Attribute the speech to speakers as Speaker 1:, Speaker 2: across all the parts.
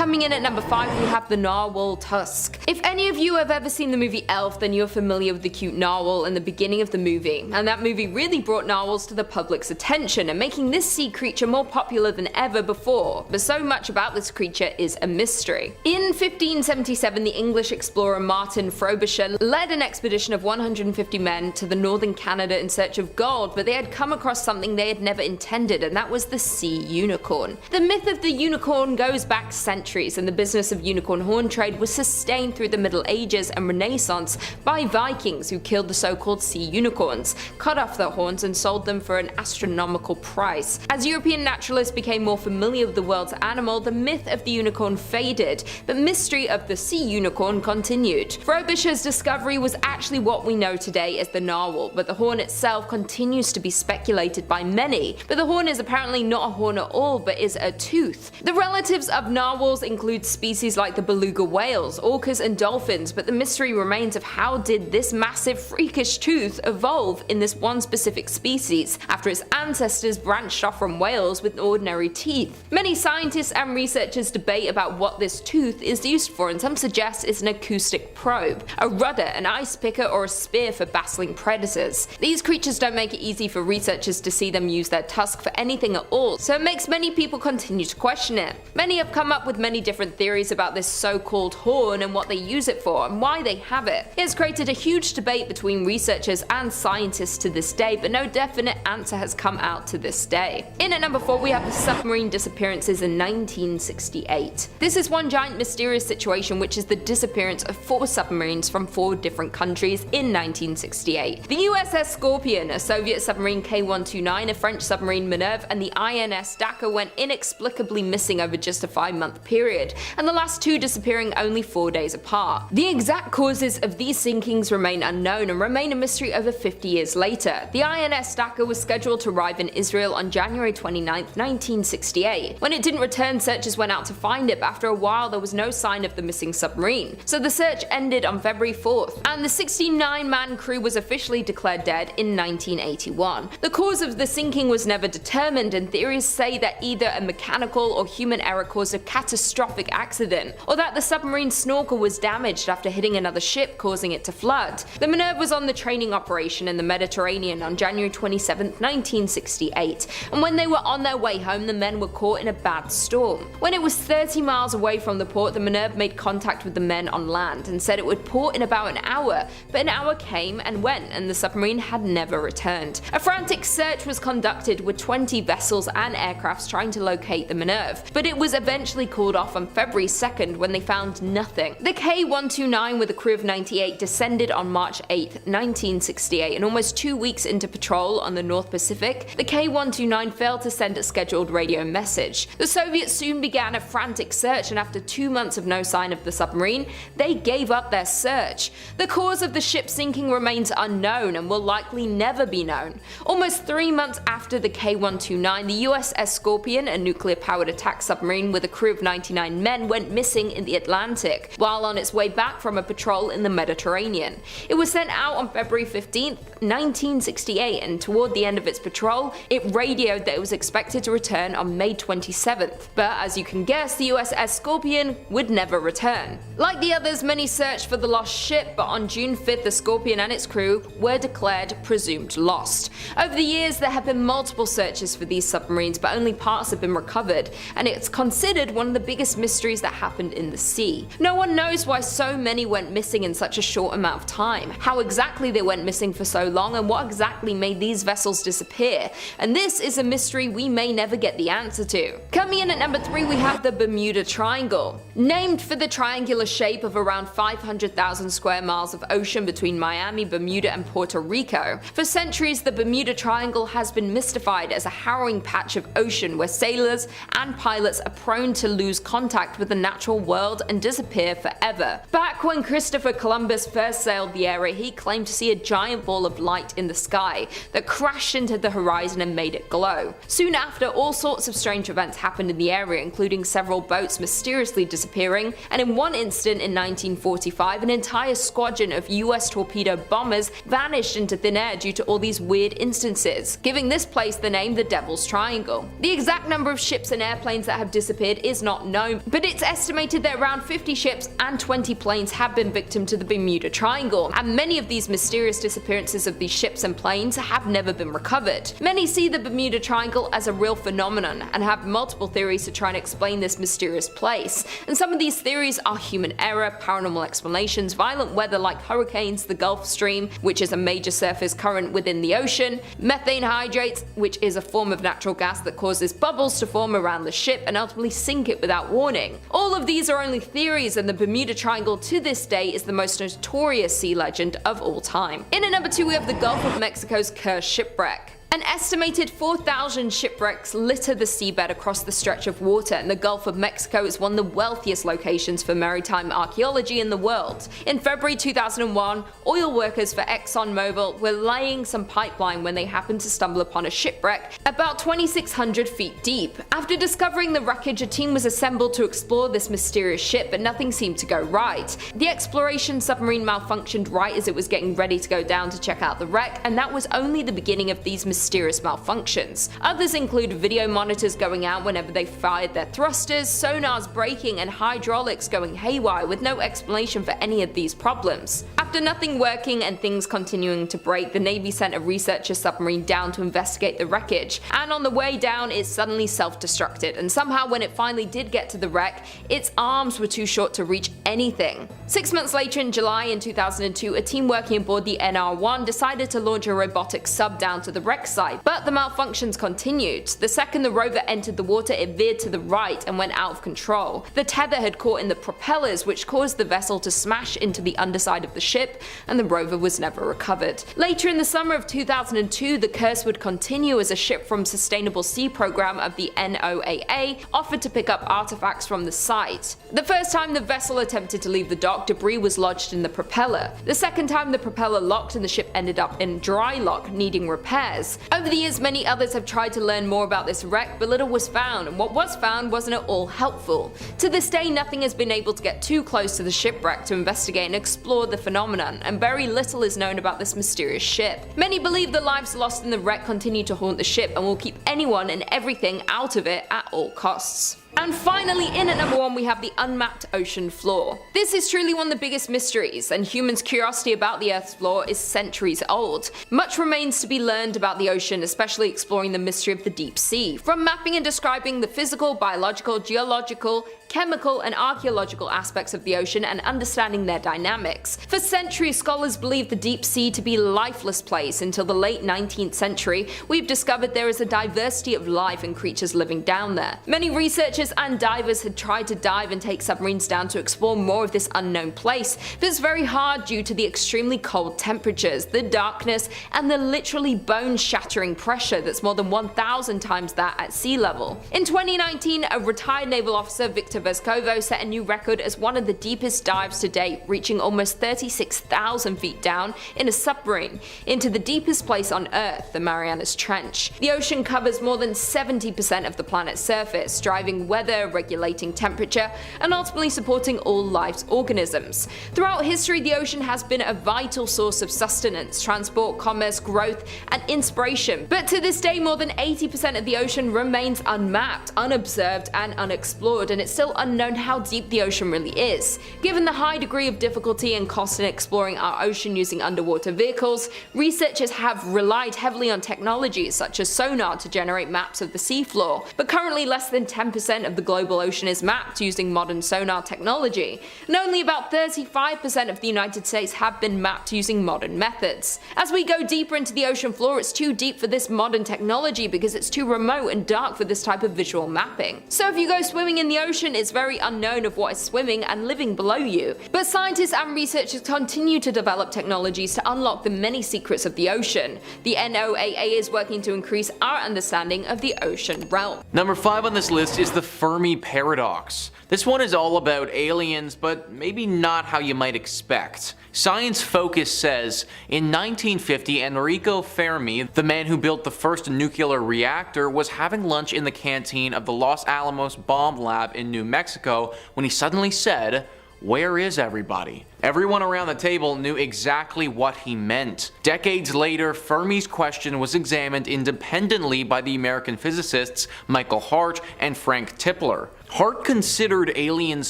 Speaker 1: Coming in at number 5, we have the Narwhal Tusk. If any of you have ever seen the movie Elf, then you're familiar with the cute narwhal in the beginning of the movie, and that movie really brought narwhals to the public's attention and making this sea creature more popular than ever before, but so much about this creature is a mystery. In 1577, the English explorer Martin Frobisher led an expedition of 150 men to the northern Canada in search of gold, but they had come across something they had never intended, and that was the sea unicorn. The myth of the unicorn goes back centuries, and the business of unicorn horn trade was sustained through the Middle Ages and Renaissance by Vikings who killed the so-called sea unicorns, cut off their horns and sold them for an astronomical price. As European naturalists became more familiar with the world's animal, the myth of the unicorn faded, but mystery of the sea unicorn continued. Frobisher's discovery was actually what we know today as the narwhal, but the horn itself continues to be speculated by many. But the horn is apparently not a horn at all, but is a tooth. The relatives of narwhals include species like the beluga whales, orcas and dolphins, but the mystery remains of how did this massive freakish tooth evolve in this one specific species after its ancestors branched off from whales with ordinary teeth. Many scientists and researchers debate about what this tooth is used for, and some suggest it's an acoustic probe, a rudder, an ice picker, or a spear for battling predators. These creatures don't make it easy for researchers to see them use their tusk for anything at all, so it makes many people continue to question it. Many have come up with many different theories about this so-called horn and what they use it for and why they have it. It has created a huge debate between researchers and scientists to this day, but no definite answer has come out to this day. In at number 4, we have the Submarine Disappearances in 1968. This is one giant mysterious situation, which is the disappearance of 4 submarines from 4 different countries in 1968. The USS Scorpion, a Soviet submarine K-129, a French submarine Minerve, and the INS Dakar went inexplicably missing over just a 5-month period, and the last 2 disappearing only 4 days apart. The exact causes of these sinkings remain unknown and remain a mystery over 50 years later. The INS Dakar was scheduled to arrive in Israel on January 29, 1968. When it didn't return, searchers went out to find it, but after a while there was no sign of the missing submarine. So the search ended on February 4th, and the 69-man crew was officially declared dead in 1981. The cause of the sinking was never determined, and theories say that either a mechanical or human error caused a catastrophic accident, or that the submarine snorkel was damaged after hitting another ship, causing it to flood. The Minerve was on the training operation in the Mediterranean on January 27, 1968, and when they were on their way home, the men were caught in a bad storm. When it was 30 miles away from the port, the Minerve made contact with the men on land and said it would port in about an hour, but an hour came and went, and the submarine had never returned. A frantic search was conducted with 20 vessels and aircrafts trying to locate the Minerve, but it was eventually called off on February 2nd when they found nothing. The K-129 with a crew of 98 descended on March 8, 1968, and almost 2 weeks into patrol on the North Pacific, the K-129 failed to send a scheduled radio message. The Soviets soon began a frantic search, and after 2 months of no sign of the submarine, they gave up their search. The cause of the ship sinking remains unknown and will likely never be known. Almost 3 months after the K-129, the USS Scorpion, a nuclear-powered attack submarine with a crew of 99 men, went missing in the Atlantic while on its way back from a patrol in the Mediterranean. It was sent out on February 15, 1968, and toward the end of its patrol, it radioed that it was expected to return on May 27th. But as you can guess, the USS Scorpion would never return. Like the others, many searched for the lost ship, but on June 5th, the Scorpion and its crew were declared presumed lost. Over the years, there have been multiple searches for these submarines, but only parts have been recovered, and it's considered one of the biggest mysteries that happened in the sea. No one knows why so many went missing in such a short amount of time, how exactly they went missing for so long, and what exactly made these vessels disappear, and this is a mystery we may never get the answer to. Coming in at number 3, we have the Bermuda Triangle. Named for the triangular shape of around 500,000 square miles of ocean between Miami, Bermuda, and Puerto Rico, for centuries the Bermuda Triangle has been mystified as a harrowing patch of ocean where sailors and pilots are prone to lose contact with the natural world and disappear forever. Back when Christopher Columbus first sailed the area, he claimed to see a giant ball of light in the sky that crashed into the horizon and made it glow. Soon after, all sorts of strange events happened in the area, including several boats mysteriously disappearing, and in one incident in 1945, an entire squadron of US torpedo bombers vanished into thin air due to all these weird instances, giving this place the name the Devil's Triangle. The exact number of ships and airplanes that have disappeared is not known, but it's estimated that around 50 ships and 20 planes have been victim to the Bermuda Triangle, and many of these mysterious disappearances of these ships and planes have never been recovered. Many see the Bermuda Triangle as a real phenomenon and have multiple theories to try and explain this mysterious place, and some of these theories are human error, paranormal explanations, violent weather like hurricanes, the Gulf Stream, which is a major surface current within the ocean, methane hydrates, which is a form of natural gas that causes bubbles to form around the ship and ultimately sink it without warning. All of these are only theories, and the Bermuda Triangle to this day is the most notorious sea legend of all time. In at number 2 we have the Gulf of Mexico's cursed shipwreck. An estimated 4,000 shipwrecks litter the seabed across the stretch of water, and the Gulf of Mexico is one of the wealthiest locations for maritime archaeology in the world. In February 2001, oil workers for ExxonMobil were laying some pipeline when they happened to stumble upon a shipwreck about 2,600 feet deep. After discovering the wreckage, a team was assembled to explore this mysterious ship, but nothing seemed to go right. The exploration submarine malfunctioned right as it was getting ready to go down to check out the wreck, and that was only the beginning of these mysterious malfunctions. Others include video monitors going out whenever they fired their thrusters, sonars breaking, and hydraulics going haywire with no explanation for any of these problems. After nothing working and things continuing to break, the Navy sent a researcher submarine down to investigate the wreckage, and on the way down it suddenly self-destructed, and somehow when it finally did get to the wreck, its arms were too short to reach anything. 6 months later, in July in 2002, a team working aboard the NR-1 decided to launch a robotic sub down to the wreck site, but the malfunctions continued. The second the rover entered the water, it veered to the right and went out of control. The tether had caught in the propellers, which caused the vessel to smash into the underside of the ship, and the rover was never recovered. Later in the summer of 2002, the curse would continue as a ship from Sustainable Sea Program of the NOAA offered to pick up artifacts from the site. The first time the vessel attempted to leave the dock, debris was lodged in the propeller. The second time, the propeller locked and the ship ended up in dry lock, needing repairs. Over the years, many others have tried to learn more about this wreck, but little was found, and what was found wasn't at all helpful. To this day, nothing has been able to get too close to the shipwreck to investigate and explore the phenomenon, and very little is known about this mysterious ship. Many believe the lives lost in the wreck continue to haunt the ship and will keep anyone and everything out of it at all costs. And finally, in at number 1 we have the unmapped ocean floor. This is truly one of the biggest mysteries, and humans' curiosity about the Earth's floor is centuries old. Much remains to be learned about the ocean, especially exploring the mystery of the deep sea. From mapping and describing the physical, biological, geological, chemical and archaeological aspects of the ocean and understanding their dynamics. For centuries, scholars believed the deep sea to be a lifeless place. Until the late 19th century, we've discovered there is a diversity of life and creatures living down there. Many researchers and divers had tried to dive and take submarines down to explore more of this unknown place, but it's very hard due to the extremely cold temperatures, the darkness, and the literally bone-shattering pressure that's more than 1,000 times that at sea level. In 2019, a retired naval officer, Victor Vescovo, set a new record as one of the deepest dives to date, reaching almost 36,000 feet down in a submarine into the deepest place on Earth, the Marianas Trench. The ocean covers more than 70% of the planet's surface, driving weather, regulating temperature, and ultimately supporting all life's organisms. Throughout history, the ocean has been a vital source of sustenance, transport, commerce, growth, and inspiration. But to this day, more than 80% of the ocean remains unmapped, unobserved, and unexplored, and it's still unknown how deep the ocean really is. Given the high degree of difficulty and cost in exploring our ocean using underwater vehicles, researchers have relied heavily on technologies such as sonar to generate maps of the seafloor, but currently less than 10% of the global ocean is mapped using modern sonar technology, and only about 35% of the United States have been mapped using modern methods. As we go deeper into the ocean floor, it's too deep for this modern technology because it's too remote and dark for this type of visual mapping. So if you go swimming in the ocean, it's very unknown of what is swimming and living below you. But scientists and researchers continue to develop technologies to unlock the many secrets of the ocean. The NOAA is working to increase our understanding of the ocean realm.
Speaker 2: Number 5 on this list is the Fermi Paradox. This one is all about aliens, but maybe not how you might expect. Science Focus says, in 1950, Enrico Fermi, the man who built the first nuclear reactor, was having lunch in the canteen of the Los Alamos bomb lab in New Mexico when he suddenly said, "Where is everybody?" Everyone around the table knew exactly what he meant. Decades later, Fermi's question was examined independently by the American physicists Michael Hart and Frank Tipler. Hart considered aliens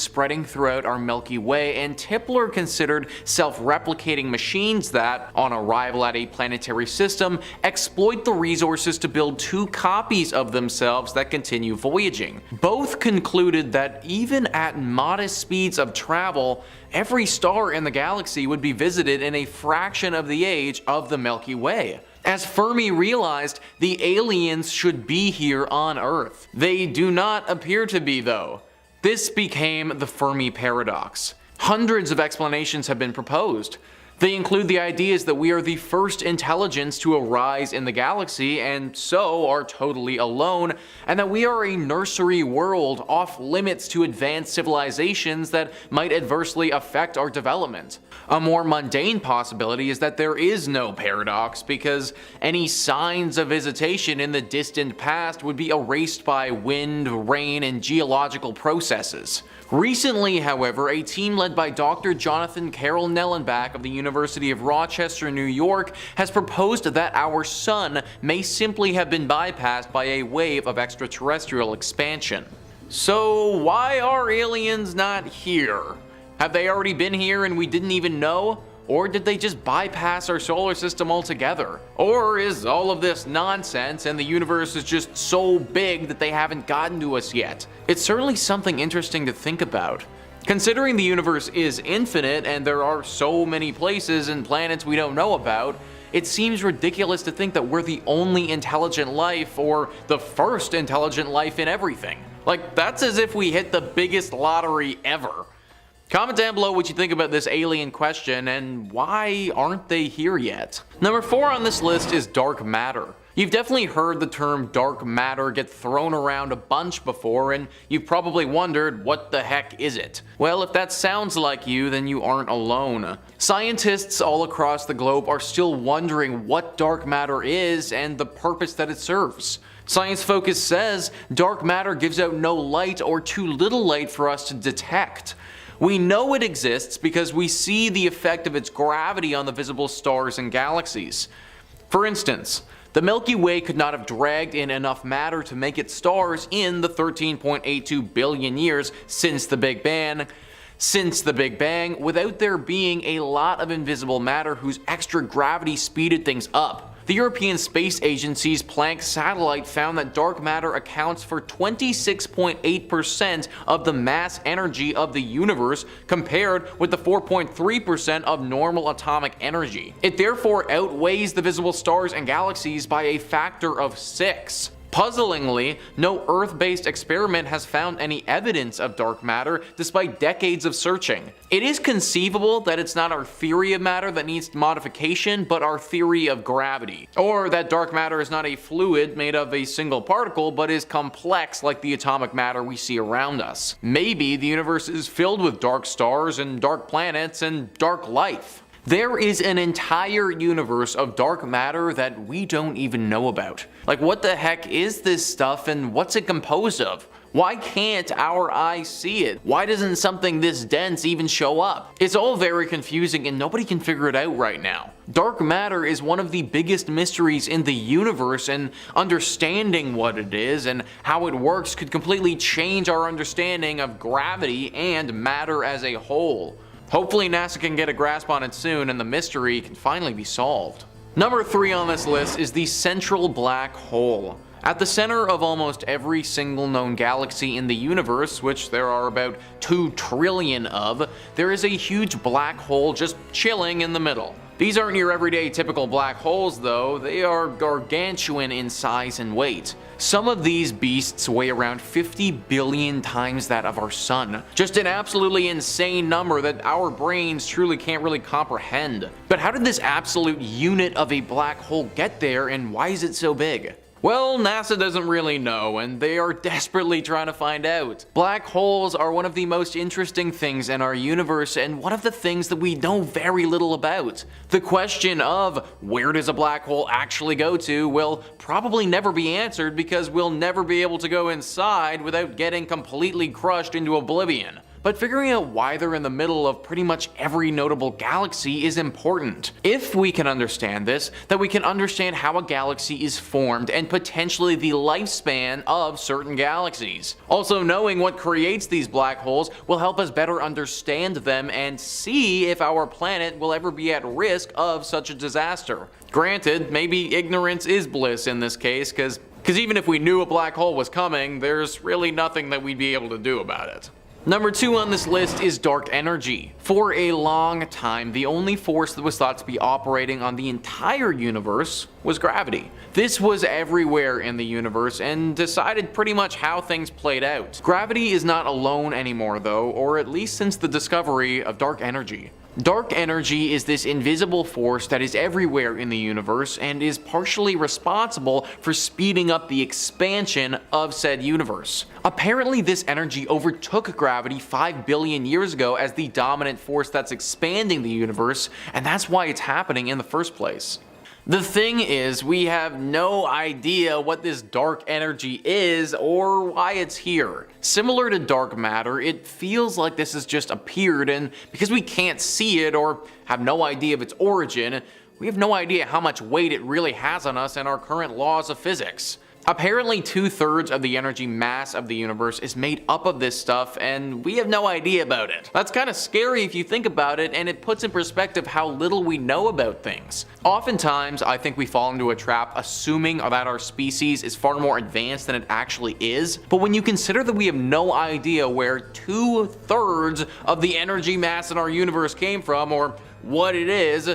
Speaker 2: spreading throughout our Milky Way, and Tipler considered self-replicating machines that, on arrival at a planetary system, exploit the resources to build 2 copies of themselves that continue voyaging. Both concluded that even at modest speeds of travel, every star in the galaxy would be visited in a fraction of the age of the Milky Way. As Fermi realized, the aliens should be here on Earth. They do not appear to be, though. This became the Fermi Paradox. Hundreds of explanations have been proposed. They include the ideas that we are the first intelligence to arise in the galaxy and so are totally alone, and that we are a nursery world off limits to advanced civilizations that might adversely affect our development. A more mundane possibility is that there is no paradox because any signs of visitation in the distant past would be erased by wind, rain, and geological processes. Recently, however, a team led by Dr. Jonathan Carroll Nellenbach of the University of Rochester, New York, has proposed that our sun may simply have been bypassed by a wave of extraterrestrial expansion. So why are aliens not here? Have they already been here and we didn't even know? Or did they just bypass our solar system altogether? Or is all of this nonsense and the universe is just so big that they haven't gotten to us yet? It's certainly something interesting to think about. Considering the universe is infinite and there are so many places and planets we don't know about, it seems ridiculous to think that we're the only intelligent life or the first intelligent life in everything. Like, that's as if we hit the biggest lottery ever. Comment down below what you think about this alien question and why aren't they here yet? Number 4 on this list is dark matter. You've definitely heard the term dark matter get thrown around a bunch before, and you've probably wondered, what the heck is it? Well, if that sounds like you, then you aren't alone. Scientists all across the globe are still wondering what dark matter is and the purpose that it serves. Science Focus says dark matter gives out no light or too little light for us to detect. We know it exists because we see the effect of its gravity on the visible stars and galaxies. For instance, the Milky Way could not have dragged in enough matter to make its stars in the 13.82 billion years since the Big Bang without there being a lot of invisible matter whose extra gravity speeded things up. The European Space Agency's Planck satellite found that dark matter accounts for 26.8% of the mass energy of the universe compared with the 4.3% of normal atomic energy. It therefore outweighs the visible stars and galaxies by a factor of 6. Puzzlingly, no Earth-based experiment has found any evidence of dark matter despite decades of searching. It is conceivable that it's not our theory of matter that needs modification, but our theory of gravity. Or that dark matter is not a fluid made of a single particle, but is complex like the atomic matter we see around us. Maybe the universe is filled with dark stars and dark planets and dark life. There is an entire universe of dark matter that we don't even know about. Like, what the heck is this stuff and what's it composed of? Why can't our eyes see it? Why doesn't something this dense even show up? It's all very confusing and nobody can figure it out right now. Dark matter is one of the biggest mysteries in the universe, and understanding what it is and how it works could completely change our understanding of gravity and matter as a whole. Hopefully NASA can get a grasp on it soon and the mystery can finally be solved. Number 3 on this list is the central black hole. At the center of almost every single known galaxy in the universe, which there are about 2 trillion of, there is a huge black hole just chilling in the middle. These aren't your everyday typical black holes though, they are gargantuan in size and weight. Some of these beasts weigh around 50 billion times that of our sun. Just an absolutely insane number that our brains truly can't really comprehend. But how did this absolute unit of a black hole get there, and why is it so big? Well, NASA doesn't really know, and they are desperately trying to find out. Black holes are one of the most interesting things in our universe, and one of the things that we know very little about. The question of where does a black hole actually go to will probably never be answered because we'll never be able to go inside without getting completely crushed into oblivion. but figuring out why they're in the middle of pretty much every notable galaxy is important. If we can understand this, then we can understand how a galaxy is formed and potentially the lifespan of certain galaxies. Also, knowing what creates these black holes will help us better understand them and see if our planet will ever be at risk of such a disaster. Granted, maybe ignorance is bliss in this case, because even if we knew a black hole was coming, there's really nothing that we'd be able to do about it. Number 2 on this list is dark energy. For a long time, the only force that was thought to be operating on the entire universe was gravity. This was everywhere in the universe and decided pretty much how things played out. Gravity is not alone anymore though, or at least since the discovery of dark energy. Dark energy is this invisible force that is everywhere in the universe and is partially responsible for speeding up the expansion of said universe. Apparently this energy overtook gravity 5 billion years ago as the dominant force that's expanding the universe, and that's why it's happening in the first place. The thing is, we have no idea what this dark energy is or why it's here. Similar to dark matter, it feels like this has just appeared, and because we can't see it or have no idea of its origin, we have no idea how much weight it really has on us and our current laws of physics. Apparently 2/3 of the energy mass of the universe is made up of this stuff, and we have no idea about it. That's kind of scary if you think about it, and it puts in perspective how little we know about things. Oftentimes, I think we fall into a trap assuming that our species is far more advanced than it actually is, but when you consider that we have no idea where 2/3 of the energy mass in our universe came from, or what it is,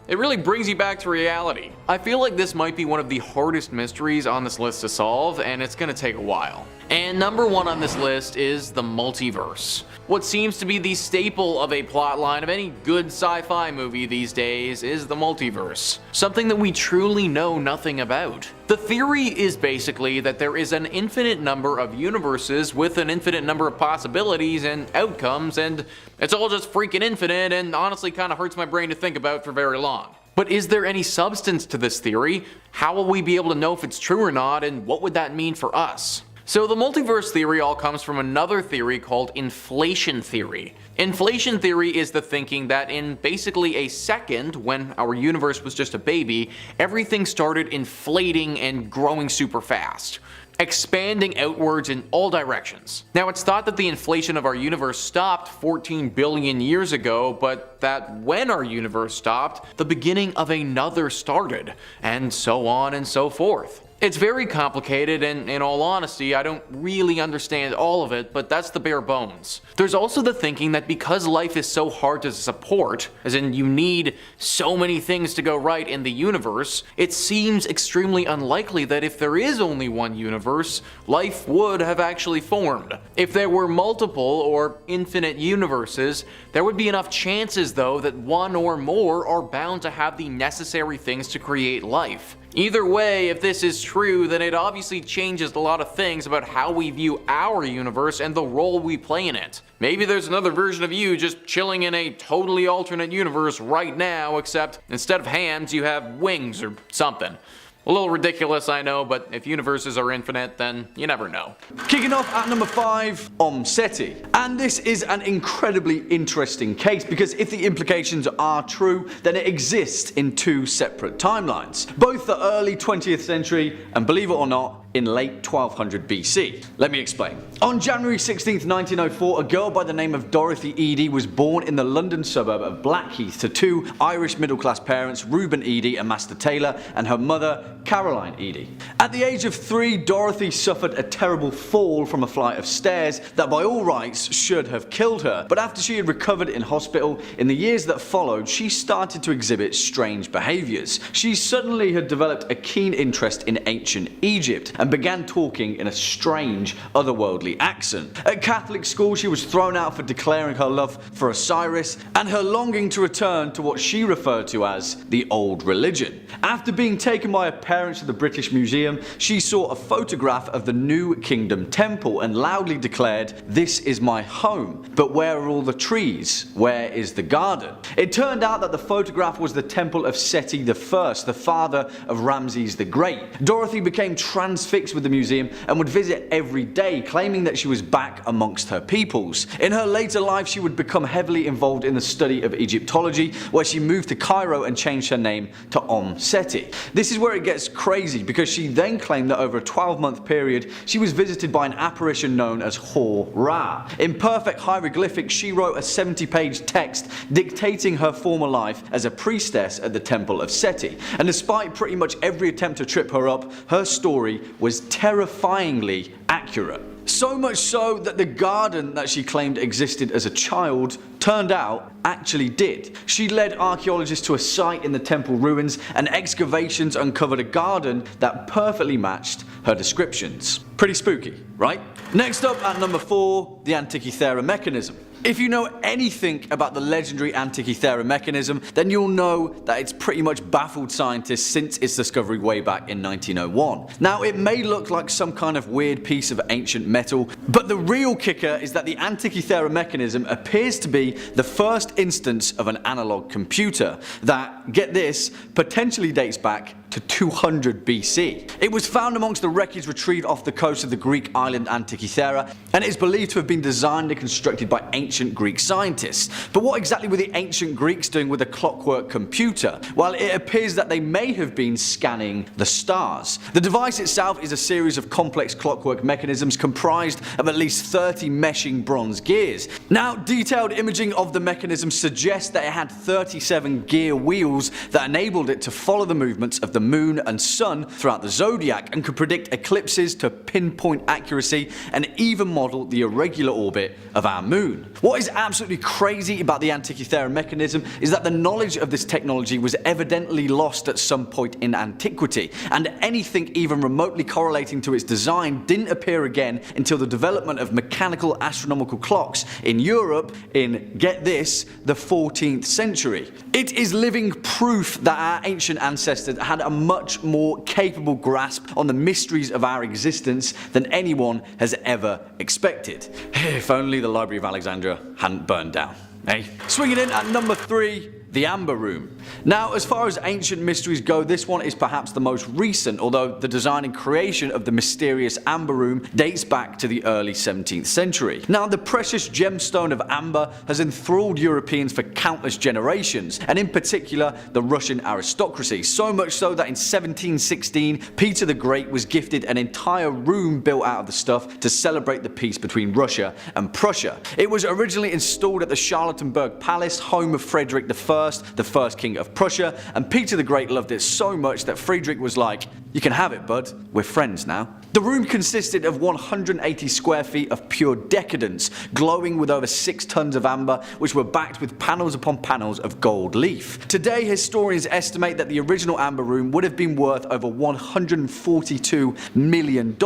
Speaker 2: it really brings you back to reality. I feel like this might be one of the hardest mysteries on this list to solve, and it's gonna take a while. And number 1 on this list is the multiverse. What seems to be the staple of a plotline of any good sci-fi movie these days is the multiverse, something that we truly know nothing about. The theory is basically that there is an infinite number of universes with an infinite number of possibilities and outcomes, and it's all just freaking infinite and honestly kind of hurts my brain to think about for very long. But is there any substance to this theory? How will we be able to know if it's true or not, and what would that mean for us? So the multiverse theory all comes from another theory called inflation theory. Inflation theory is the thinking that in basically a second, when our universe was just a baby, everything started inflating and growing super fast, expanding outwards in all directions. Now it's thought that the inflation of our universe stopped 14 billion years ago, but that when our universe stopped, the beginning of another started, and so on and so forth. It's very complicated, and in all honesty, I don't really understand all of it, but that's the bare bones. There's also the thinking that because life is so hard to support, as in you need so many things to go right in the universe, it seems extremely unlikely that if there is only one universe, life would have actually formed. If there were multiple or infinite universes, there would be enough chances though that one or more are bound to have the necessary things to create life. Either way, if this is true, then it obviously changes a lot of things about how we view our universe and the role we play in it. Maybe there's another version of you just chilling in a totally alternate universe right now, except instead of hands you have wings or something. A little ridiculous, I know, but if universes are infinite, then you never know.
Speaker 3: Kicking off at number 5, Seti. And this is an incredibly interesting case because if the implications are true, then it exists in 2 separate timelines. Both the early 20th century and, believe it or not, in late 1200 BC. Let me explain. On January 16th, 1904, a girl by the name of Dorothy Eady was born in the London suburb of Blackheath to 2 Irish middle-class parents, Reuben Eady and Master Taylor, and her mother, Caroline Eady. At the age of 3, Dorothy suffered a terrible fall from a flight of stairs that by all rights should have killed her, but after she had recovered in hospital, in the years that followed, she started to exhibit strange behaviours. She suddenly had developed a keen interest in ancient Egypt, and began talking in a strange, otherworldly accent. At Catholic school, she was thrown out for declaring her love for Osiris and her longing to return to what she referred to as the old religion. After being taken by her parents to the British Museum, she saw a photograph of the New Kingdom Temple and loudly declared, "This is my home, but where are all the trees? Where is the garden?" It turned out that the photograph was the temple of Seti I, the father of Ramses the Great. Dorothy became transfixed transfixed with the museum and would visit every day, claiming that she was back amongst her peoples. In her later life, she would become heavily involved in the study of Egyptology, where she moved to Cairo and changed her name to Seti. This is where it gets crazy, because she then claimed that over a 12-month period she was visited by an apparition known as Hor-Ra. In perfect hieroglyphics, she wrote a 70-page text dictating her former life as a priestess at the temple of Seti, and despite pretty much every attempt to trip her up, her story was terrifyingly accurate. So much so that the garden that she claimed existed as a child turned out actually did. She led archaeologists to a site in the temple ruins, and excavations uncovered a garden that perfectly matched her descriptions. Pretty spooky, right? Next up at number 4, the Antikythera mechanism. If you know anything about the legendary Antikythera mechanism, then you'll know that it's pretty much baffled scientists since its discovery way back in 1901. Now, it may look like some kind of weird piece of ancient metal, but the real kicker is that the Antikythera mechanism appears to be the first instance of an analog computer that, get this, potentially dates back to 200 BC. It was found amongst the wreckage retrieved off the coast of the Greek island Antikythera, and it is believed to have been designed and constructed by ancient Greek scientists. But what exactly were the ancient Greeks doing with a clockwork computer? Well, it appears that they may have been scanning the stars. The device itself is a series of complex clockwork mechanisms comprised of at least 30 meshing bronze gears. Now, detailed imaging of the mechanism suggests that it had 37 gear wheels that enabled it to follow the movements of the moon and sun throughout the zodiac, and could predict eclipses to pinpoint accuracy and even model the irregular orbit of our moon. What is absolutely crazy about the Antikythera mechanism is that the knowledge of this technology was evidently lost at some point in antiquity, and anything even remotely correlating to its design didn't appear again until the development of mechanical astronomical clocks in Europe in, get this, the 14th century. It is living proof that our ancient ancestors had a much more capable grasp on the mysteries of our existence than anyone has ever expected. If only the Library of Alexandria hadn't burned down. Hey? Swinging in at number 3, the Amber Room. Now, as far as ancient mysteries go, this one is perhaps the most recent, although the design and creation of the mysterious Amber Room dates back to the early 17th century. Now, the precious gemstone of amber has enthralled Europeans for countless generations, and in particular the Russian aristocracy, so much so that in 1716 Peter the Great was gifted an entire room built out of the stuff to celebrate the peace between Russia and Prussia. It was originally installed at the Charlottenburg Palace, home of Frederick I, the first king of Prussia, and Peter the Great loved it so much that Friedrich was like, "You can have it, bud, we're friends now." The room consisted of 180 square feet of pure decadence, glowing with over 6 tons of amber, which were backed with panels upon panels of gold leaf. Today, historians estimate that the original Amber Room would have been worth over $142 million,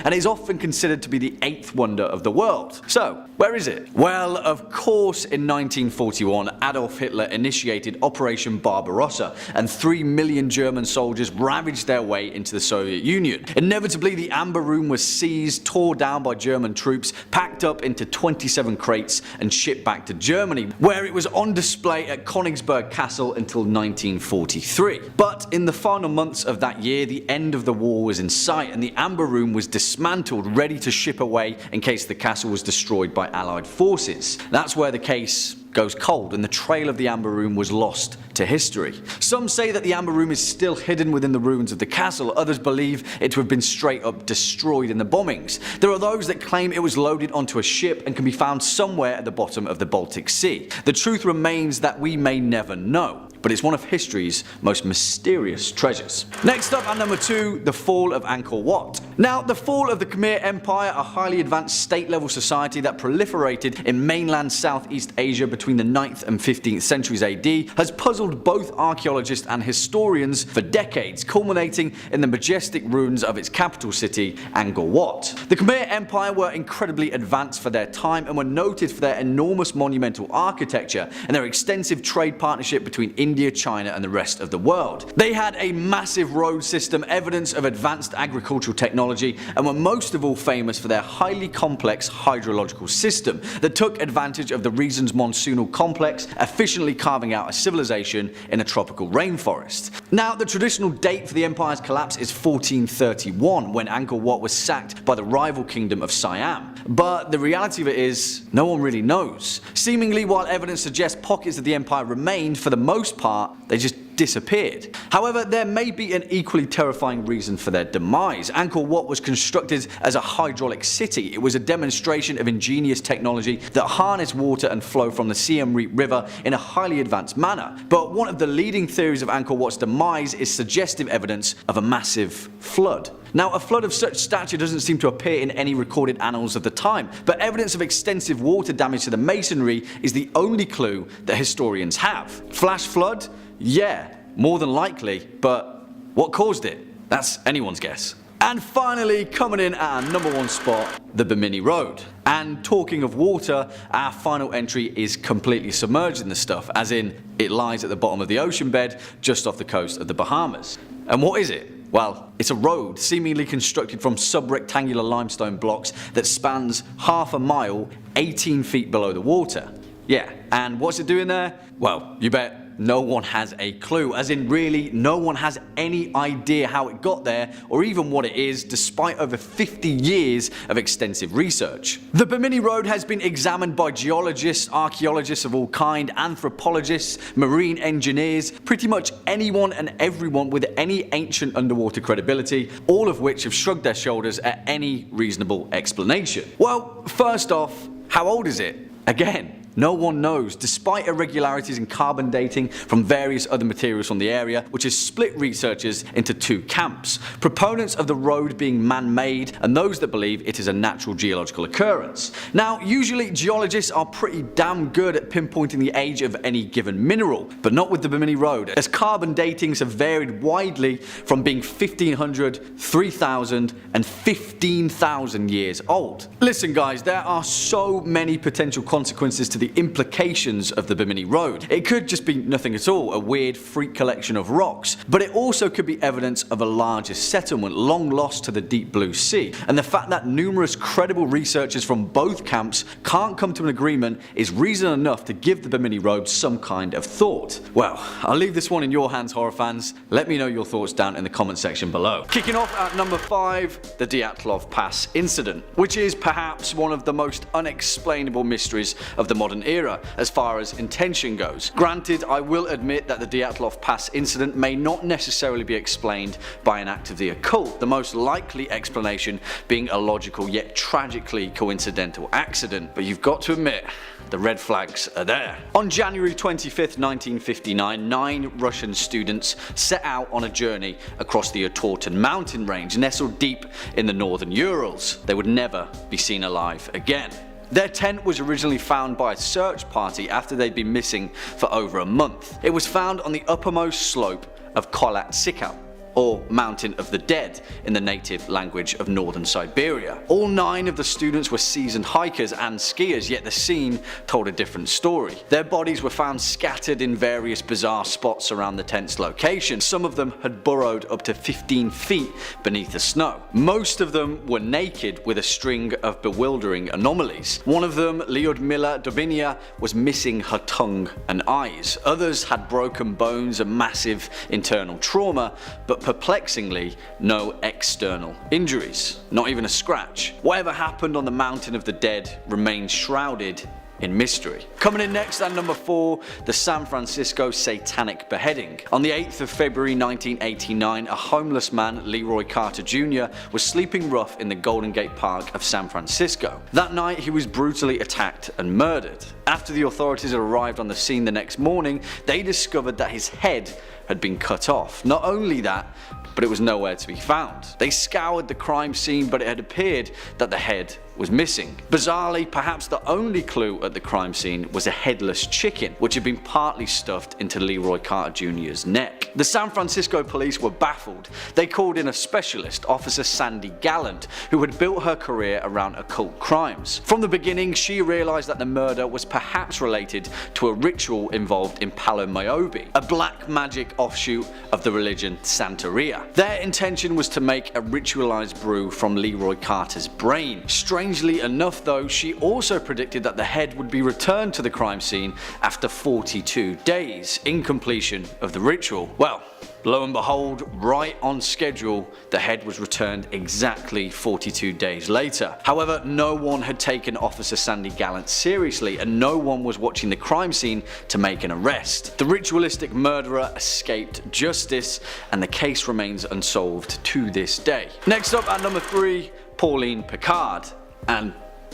Speaker 3: and is often considered to be the 8th wonder of the world. So, where is it? Well, of course, in 1941, Adolf Hitler initiated Operation Barbarossa, and 3 million German soldiers ravaged their way into the Soviet Union. Inevitably, the Amber Room was seized, tore down by German troops, packed up into 27 crates, and shipped back to Germany, where it was on display at Königsberg Castle until 1943. But in the final months of that year, the end of the war was in sight, and the Amber Room was dismantled, ready to ship away in case the castle was destroyed by Allied forces. That's where the case goes cold, and the trail of the Amber Room was lost to history. Some say that the Amber Room is still hidden within the ruins of the castle, others believe it to have been straight up destroyed in the bombings. There are those that claim it was loaded onto a ship and can be found somewhere at the bottom of the Baltic Sea. The truth remains that we may never know, but it's one of history's most mysterious treasures. Next up at number 2, the fall of Angkor Wat. Now, the fall of the Khmer Empire, a highly advanced state-level society that proliferated in mainland Southeast Asia between the 9th and 15th centuries AD, has puzzled both archaeologists and historians for decades, culminating in the majestic ruins of its capital city, Angkor Wat. The Khmer Empire were incredibly advanced for their time and were noted for their enormous monumental architecture and their extensive trade partnership between India, China, and the rest of the world. They had a massive road system, evidence of advanced agricultural technology, and were most of all famous for their highly complex hydrological system that took advantage of the region's monsoonal complex, efficiently carving out a civilization in a tropical rainforest. Now, the traditional date for the empire's collapse is 1431, when Angkor Wat was sacked by the rival kingdom of Siam. But the reality of it is, no one really knows. Seemingly, while evidence suggests pockets of the empire remained, for the most part, they just disappeared. However, there may be an equally terrifying reason for their demise. Angkor Wat was constructed as a hydraulic city. It was a demonstration of ingenious technology that harnessed water and flow from the Siem Reap River in a highly advanced manner. But one of the leading theories of Angkor Wat's demise is suggestive evidence of a massive flood. Now, a flood of such stature doesn't seem to appear in any recorded annals of the time, but evidence of extensive water damage to the masonry is the only clue that historians have. Flash flood? Yeah, more than likely, but what caused it? That's anyone's guess. And finally, coming in at our #1 spot, the Bermini Road. And talking of water, our final entry is completely submerged in the stuff, as in, it lies at the bottom of the ocean bed, just off the coast of the Bahamas. And what is it? Well, it's a road seemingly constructed from sub-rectangular limestone blocks that spans half a mile, 18 feet below the water. Yeah, and what's it doing there? Well, you bet no one has a clue, as in really no one has any idea how it got there or even what it is, despite over 50 years of extensive research. The Bermini Road has been examined by geologists, archaeologists of all kind, anthropologists, marine engineers, pretty much anyone and everyone with any ancient underwater credibility, all of which have shrugged their shoulders at any reasonable explanation. Well, first off, how old is it? Again, no one knows, despite irregularities in carbon dating from various other materials from the area, which has split researchers into two camps: proponents of the road being man-made and those that believe it is a natural geological occurrence. Now, usually geologists are pretty damn good at pinpointing the age of any given mineral, but not with the Bermini Road, as carbon datings have varied widely from being 1500, 3000 and 15,000 years old. Listen guys, there are so many potential consequences to the implications of the Bermini Road. It could just be nothing at all, a weird freak collection of rocks, but it also could be evidence of a larger settlement long lost to the deep blue sea, and the fact that numerous credible researchers from both camps can't come to an agreement is reason enough to give the Bermini Road some kind of thought. Well, I'll leave this one in your hands, horror fans. Let me know your thoughts down in the comment section below. Kicking off at number 5, the Dyatlov Pass incident, which is perhaps one of the most unexplainable mysteries of the modern era as far as intention goes. Granted, I will admit that the Dyatlov Pass incident may not necessarily be explained by an act of the occult, the most likely explanation being a logical yet tragically coincidental accident, but you've got to admit, the red flags are there. On January 25th, 1959, 9 Russian students set out on a journey across the Otorten mountain range, nestled deep in the northern Urals. They would never be seen alive again. Their tent was originally found by a search party after they'd been missing for over a month. It was found on the uppermost slope of Kholat Sykyl, or Mountain of the Dead in the native language of northern Siberia. All 9 of the students were seasoned hikers and skiers, yet the scene told a different story. Their bodies were found scattered in various bizarre spots around the tent's location. Some of them had burrowed up to 15 feet beneath the snow. Most of them were naked with a string of bewildering anomalies. One of them, Lyudmila Dobinia, was missing her tongue and eyes. Others had broken bones and massive internal trauma, but perplexingly, no external injuries, not even a scratch. Whatever happened on the Mountain of the Dead remains shrouded in mystery. Coming in next at number 4, the San Francisco Satanic Beheading. On the 8th of February 1989, a homeless man, Leroy Carter Jr., was sleeping rough in the Golden Gate Park of San Francisco. That night, he was brutally attacked and murdered. After the authorities arrived on the scene the next morning, they discovered that his head had been cut off. Not only that, but it was nowhere to be found. They scoured the crime scene, but it had appeared that the head was missing. Bizarrely, perhaps the only clue at the crime scene was a headless chicken, which had been partly stuffed into Leroy Carter Jr.'s neck. The San Francisco police were baffled. They called in a specialist, Officer Sandy Gallant, who had built her career around occult crimes. From the beginning, she realized that the murder was perhaps related to a ritual involved in Palo Mayombe, a black magic offshoot of the religion Santeria. Their intention was to make a ritualized brew from Leroy Carter's brain. Strangely enough though, she also predicted that the head would be returned to the crime scene after 42 days, in completion of the ritual. Well, Lo and behold, right on schedule, the head was returned exactly 42 days later. However, no one had taken Officer Sandy Gallant seriously, and no one was watching the crime scene to make an arrest. The ritualistic murderer escaped justice, and the case remains unsolved to this day. Next up at number 3, Pauline Picard. And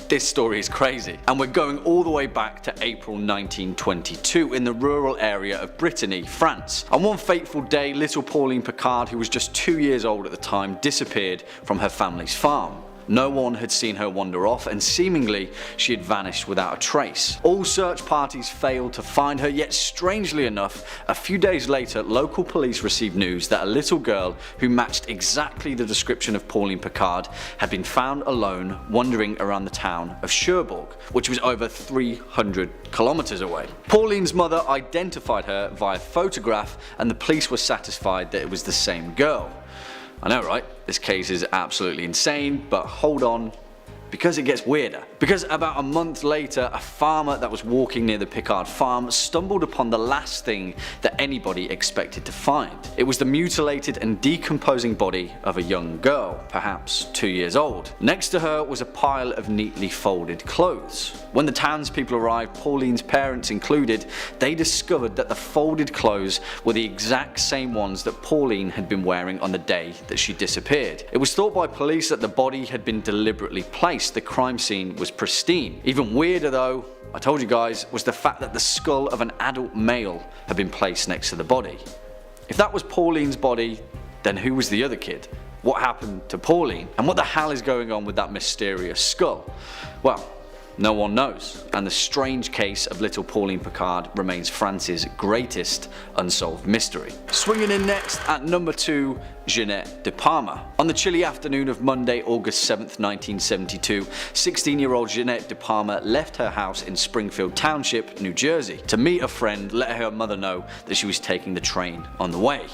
Speaker 3: this story is crazy, and we're going all the way back to April 1922 in the rural area of Brittany, France. On one fateful day, little Pauline Picard, who was just 2 years old at the time, disappeared from her family's farm. No one had seen her wander off, and seemingly she had vanished without a trace. All search parties failed to find her, yet strangely enough, a few days later, local police received news that a little girl who matched exactly the description of Pauline Picard had been found alone wandering around the town of Cherbourg, which was over 300 kilometers away. Pauline's mother identified her via photograph, and the police were satisfied that it was the same girl. I know, right? This case is absolutely insane, but hold on, because it gets weirder. Because about a month later, a farmer that was walking near the Picard farm stumbled upon the last thing that anybody expected to find. It was the mutilated and decomposing body of a young girl, perhaps 2 years old. Next to her was a pile of neatly folded clothes. When the townspeople arrived, Pauline's parents included, they discovered that the folded clothes were the exact same ones that Pauline had been wearing on the day that she disappeared. It was thought by police that the body had been deliberately placed. The crime scene was pristine. Even weirder though, I told you guys, was the fact that the skull of an adult male had been placed next to the body. If that was Pauline's body, then who was the other kid? What happened to Pauline? And what the hell is going on with that mysterious skull? Well, no one knows, and the strange case of little Pauline Picard remains France's greatest unsolved mystery. Swinging in next at number 2, Jeanette DePalmer. On the chilly afternoon of Monday, August 7th, 1972, 16-year-old Jeanette DePalmer left her house in Springfield Township, New Jersey, to meet a friend, let her mother know that she was taking the train on the way.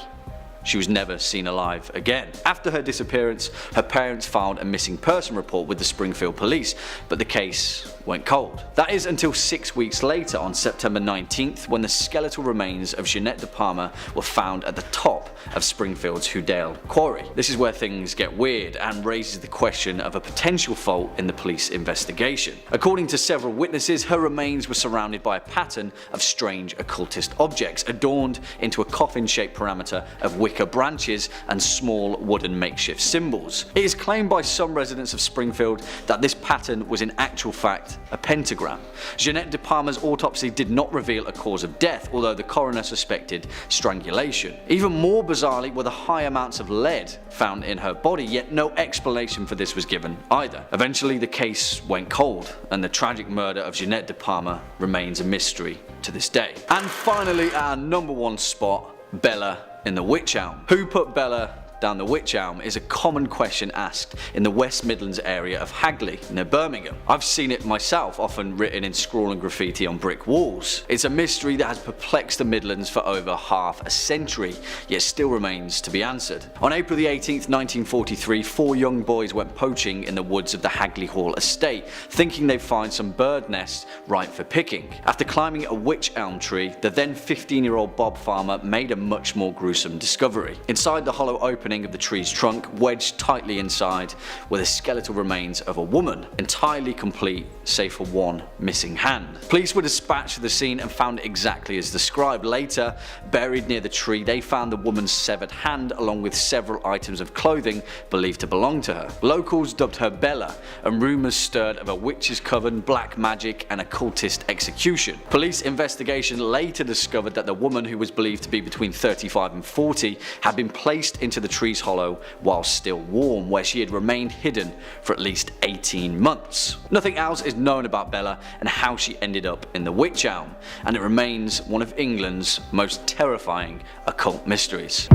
Speaker 3: She was never seen alive again. After her disappearance, her parents filed a missing person report with the Springfield police, but the case went cold. That is until 6 weeks later, on September 19th, when the skeletal remains of Jeanette DePalmer were found at the top of Springfield's Houdale Quarry. This is where things get weird and raises the question of a potential fault in the police investigation. According to several witnesses, her remains were surrounded by a pattern of strange occultist objects, adorned into a coffin-shaped parameter of wicker branches and small wooden makeshift symbols. It is claimed by some residents of Springfield that this pattern was in actual fact a pentagram. Jeanette DePalmer's autopsy did not reveal a cause of death, although the coroner suspected strangulation. Even more bizarrely were the high amounts of lead found in her body, yet no explanation for this was given either. Eventually the case went cold, and the tragic murder of Jeanette DePalmer remains a mystery to this day. And finally, at our number 1 spot, Bella in the Witch Elm. Who put Bella down the Witch Elm is a common question asked in the West Midlands area of Hagley near Birmingham. I've seen it myself, often written in scrawling graffiti on brick walls. It's a mystery that has perplexed the Midlands for over half a century, yet still remains to be answered. On April the 18th, 1943, 4 young boys went poaching in the woods of the Hagley Hall estate, thinking they'd find some bird nests ripe for picking. After climbing a witch elm tree, the then 15-year-old Bob Farmer made a much more gruesome discovery. Inside the hollow opening of the tree's trunk, wedged tightly inside, were the skeletal remains of a woman, entirely complete save for one missing hand. Police were dispatched to the scene and found it exactly as described. Later, buried near the tree, they found the woman's severed hand along with several items of clothing believed to belong to her. Locals dubbed her Bella, and rumours stirred of a witch's coven, black magic and occultist execution. Police investigation later discovered that the woman, who was believed to be between 35 and 40, had been placed into the tree's hollow while still warm, where she had remained hidden for at least 18 months. Nothing else is known about Bella and how she ended up in the Witch Elm, and it remains one of England's most terrifying occult mysteries.